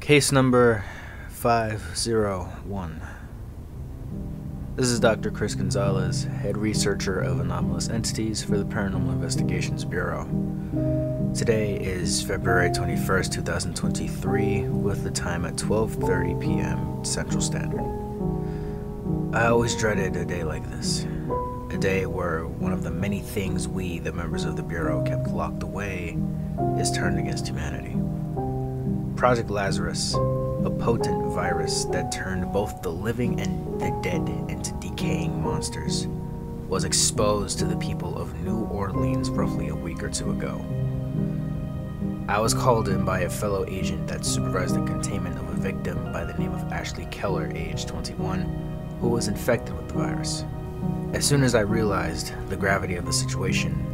Case number 501. This is Dr. Chris Gonzalez, head researcher of anomalous entities for the Paranormal Investigations Bureau. Today is February 21st, 2023, with the time at 12:30 p.m. Central Standard. I always dreaded a day like this. A day where one of the many things we, the members of the Bureau, kept locked away is turned against humanity. Project Lazarus, a potent virus that turned both the living and the dead into decaying monsters, was exposed to the people of New Orleans roughly a week or two ago. I was called in by a fellow agent that supervised the containment of a victim by the name of Ashley Keller, age 21, who was infected with the virus. As soon as I realized the gravity of the situation,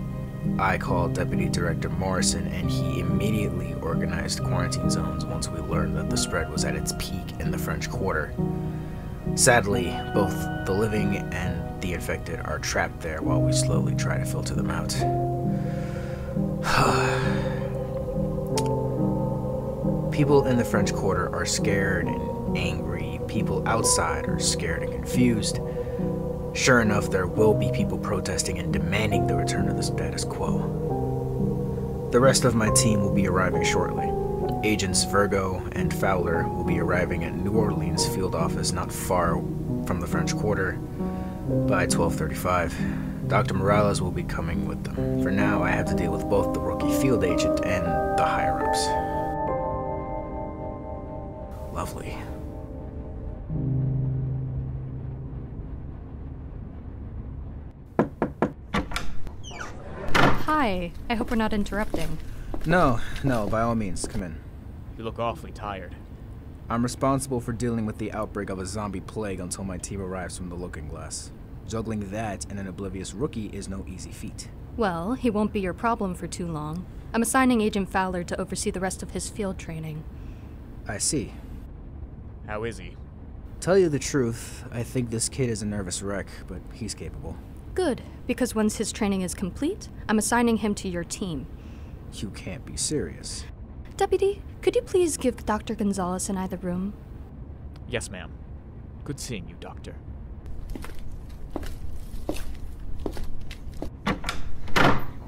I called Deputy Director Morrison, and he immediately organized quarantine zones once we learned that the spread was at its peak in the French Quarter. Sadly, both the living and the infected are trapped there while we slowly try to filter them out. People in the French Quarter are scared and angry. People outside are scared and confused. Sure enough, there will be people protesting and demanding the return of the status quo. The rest of my team will be arriving shortly. Agents Virgo and Fowler will be arriving at New Orleans field office not far from the French Quarter by 12:35. Dr. Morales will be coming with them. For now, I have to deal with both the rookie field agent and the higher-ups. Lovely. Hi, I hope we're not interrupting. No, by all means, come in. You look awfully tired. I'm responsible for dealing with the outbreak of a zombie plague until my team arrives from the Looking Glass. Juggling that and an oblivious rookie is no easy feat. Well, he won't be your problem for too long. I'm assigning Agent Fowler to oversee the rest of his field training. I see. How is he? Tell you the truth, I think this kid is a nervous wreck, but he's capable. Good, because once his training is complete, I'm assigning him to your team. You can't be serious. Deputy, could you please give Dr. Gonzalez and I the room? Yes, ma'am. Good seeing you, Doctor.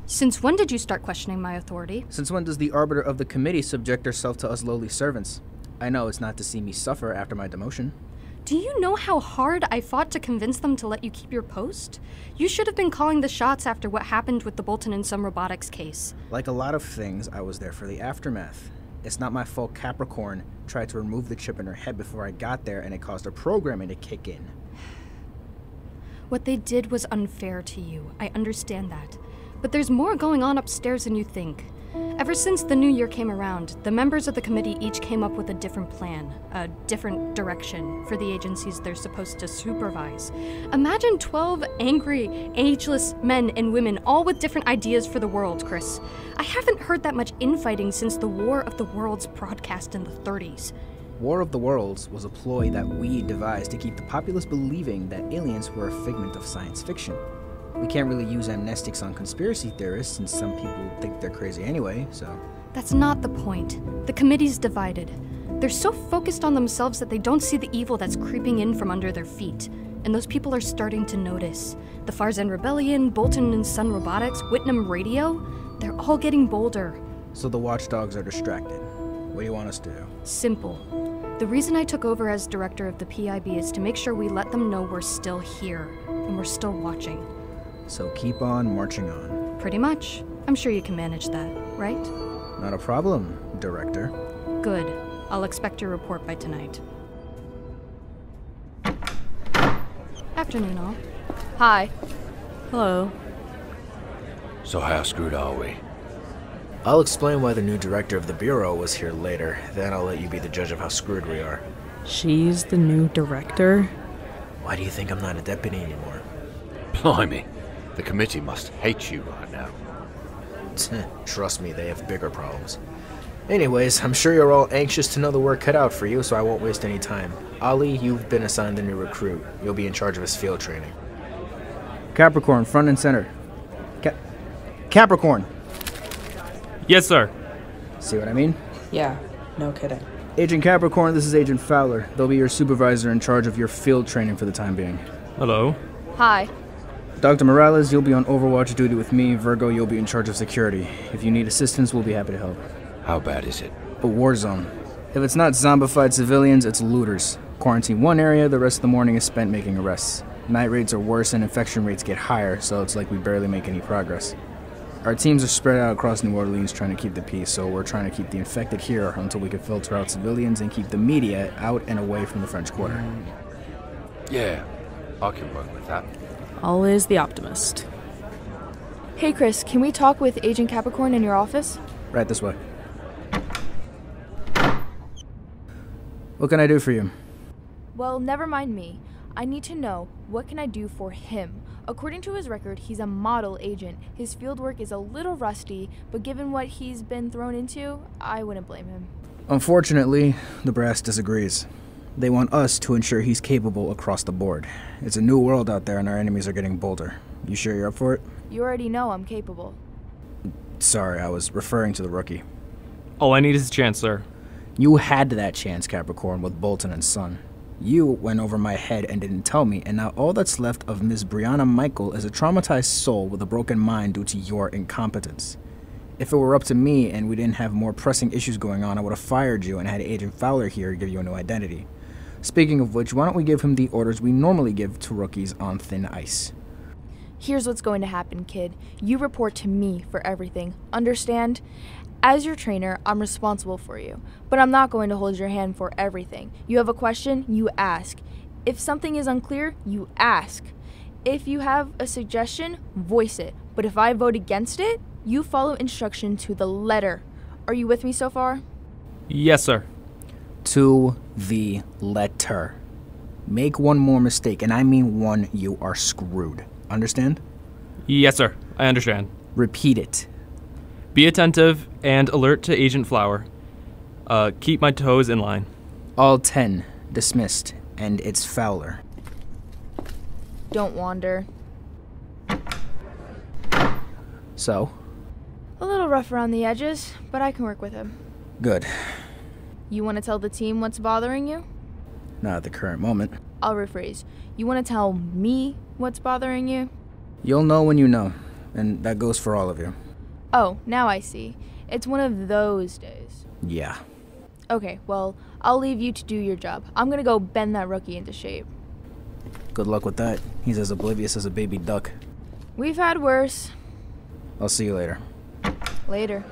Since when did you start questioning my authority? Since when does the arbiter of the committee subject herself to us lowly servants? I know it's not to see me suffer after my demotion. Do you know how hard I fought to convince them to let you keep your post? You should have been calling the shots after what happened with the Bolton and Some Robotics case. Like a lot of things, I was there for the aftermath. It's not my fault Capricorn tried to remove the chip in her head before I got there, and it caused her programming to kick in. What they did was unfair to you. I understand that. But there's more going on upstairs than you think. Ever since the new year came around, the members of the committee each came up with a different plan, a different direction for the agencies they're supposed to supervise. Imagine 12 angry, ageless men and women, all with different ideas for the world, Chris. I haven't heard that much infighting since the War of the Worlds broadcast in the 30s. War of the Worlds was a ploy that we devised to keep the populace believing that aliens were a figment of science fiction. We can't really use amnestics on conspiracy theorists since some people think they're crazy anyway, so... That's not the point. The committee's divided. They're so focused on themselves that they don't see the evil that's creeping in from under their feet. And those people are starting to notice. The Farzan Rebellion, Bolton and Sun Robotics, Whitnam Radio, they're all getting bolder. So the watchdogs are distracted. What do you want us to do? Simple. The reason I took over as director of the PIB is to make sure we let them know we're still here, and we're still watching. So keep on marching on. Pretty much. I'm sure you can manage that, right? Not a problem, Director. Good. I'll expect your report by tonight. Afternoon, all. Hi. Hello. So how screwed are we? I'll explain why the new director of the Bureau was here later, then I'll let you be the judge of how screwed we are. She's the new director? Why do you think I'm not a deputy anymore? Blimey, the committee must hate you right now. Trust me, they have bigger problems. Anyways, I'm sure you're all anxious to know the work cut out for you, so I won't waste any time. Ollie, you've been assigned the new recruit. You'll be in charge of his field training. Capricorn, front and center. Capricorn! Yes, sir. See what I mean? Yeah, no kidding. Agent Capricorn, this is Agent Fowler. They'll be your supervisor in charge of your field training for the time being. Hello. Hi. Dr. Morales, you'll be on Overwatch duty with me. Virgo, you'll be in charge of security. If you need assistance, we'll be happy to help. How bad is it? A war zone. If it's not zombified civilians, it's looters. Quarantine one area, the rest of the morning is spent making arrests. Night raids are worse and infection rates get higher, so it's like we barely make any progress. Our teams are spread out across New Orleans trying to keep the peace, so we're trying to keep the infected here until we can filter out civilians and keep the media out and away from the French Quarter. Yeah, I can work with that. Always the optimist. Hey Chris, can we talk with Agent Capricorn in your office? Right this way. What can I do for you? Well, never mind me. I need to know, what can I do for him? According to his record, he's a model agent. His fieldwork is a little rusty, but given what he's been thrown into, I wouldn't blame him. Unfortunately, the brass disagrees. They want us to ensure he's capable across the board. It's a new world out there and our enemies are getting bolder. You sure you're up for it? You already know I'm capable. Sorry, I was referring to the rookie. All I need is a chance, sir. You had that chance, Capricorn, with Bolton and Son. You went over my head and didn't tell me, and now all that's left of Miss Brianna Michael is a traumatized soul with a broken mind due to your incompetence. If it were up to me and we didn't have more pressing issues going on, I would have fired you and had Agent Fowler here give you a new identity. Speaking of which, why don't we give him the orders we normally give to rookies on thin ice? Here's what's going to happen, kid. You report to me for everything. Understand? As your trainer, I'm responsible for you, but I'm not going to hold your hand for everything. You have a question, you ask. If something is unclear, you ask. If you have a suggestion, voice it. But if I vote against it, you follow instruction to the letter. Are you with me so far? Yes, sir. To the letter. Make one more mistake, and I mean one, you are screwed. Understand? Yes, sir. I understand. Repeat it. Be attentive and alert to Agent Flower. Keep my toes in line. All 10 dismissed, and it's Fowler. Don't wander. So? A little rough around the edges, but I can work with him. Good. You want to tell the team what's bothering you? Not at the current moment. I'll rephrase. You want to tell me what's bothering you? You'll know when you know, and that goes for all of you. Oh, now I see. It's one of those days. Yeah. Okay, well, I'll leave you to do your job. I'm gonna go bend that rookie into shape. Good luck with that. He's as oblivious as a baby duck. We've had worse. I'll see you later. Later.